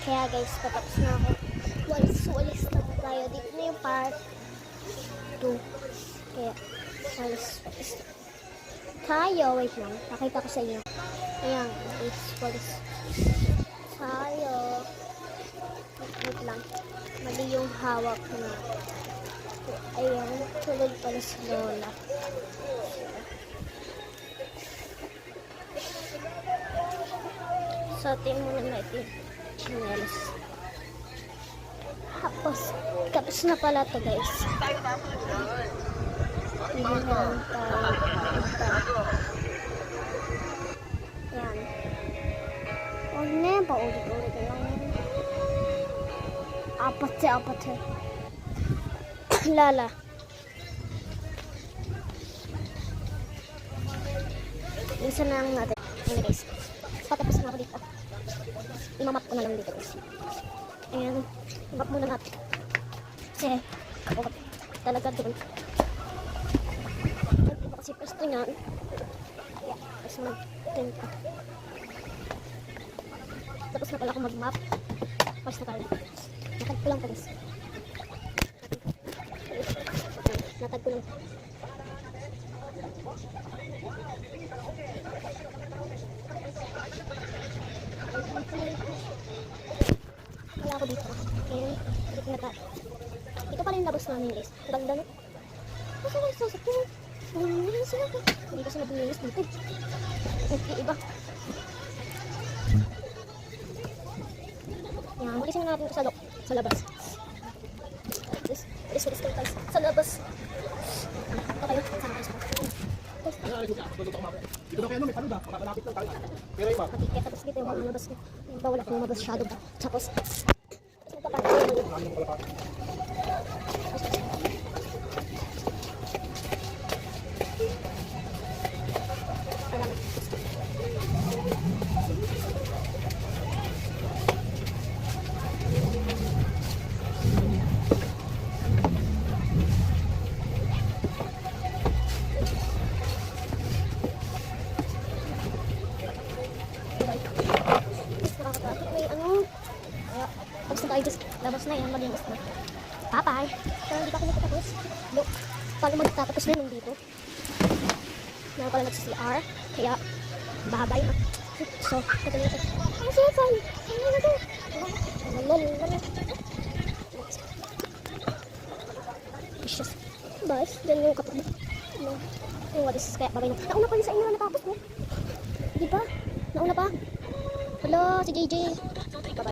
Kaya guys, patapos na ako. Walis na tayo. Dito na yung part 2. Kaya, walis tayo. Wait lang. Pakita ko sa inyo. Ayan, walis tayo. Wait lang. Mali yung hawak na. Ayan, tulog pala si Lola. So, tingin muna natin chinelas. Tapos na pala to guys. Hindi na lang tayo. Ayan. Huwag na yan, paulit-ulit lang. Apat eh. Lala. Isa na lang natin. Ayan guys. Patapos na ako dito. Imamap ko na lang dito guys. Ayan. Imamap muna natin. Kasi ako talaga doon. Hindi pa kasi pwesto niyan. Kaya tapos mag-print ko. Tapos na pala ako mag-map. Tapos na pala. Natag ko lang po guys. Natag ko lang. Wala ako dito. Ayan. Dito na tayo. Ito pala yung labas namin guys. Ganda no? Kasi lang sasakyan. Hindi sila ko. Hindi ko sila bumilis dito. Iba. Yan. Magisin na natin ito sa labas. Alis tayo sa labas. Ito kayo. Sama kayo sa dito na kayo, may panuda, makakalapit lang tayo. Pero iba. kaya tapos dito yung mga labas ko. Bawal ako lumabas shadow. Tapos labas na yan, malinis na. Bye-bye! Pero hindi pa ako nagtatapos. Look, paano magtatapos na yung dito? Meron pala nag-CR, kaya bahaba yun. So, ito na ito. Ang sifan! Ano na ito? Vicious. Bas, dyan yung kapag yung what is kaya babay na. Nauna pa yun sa inyo na natapos mo. Di ba? Nauna pa. Hello, si JJ.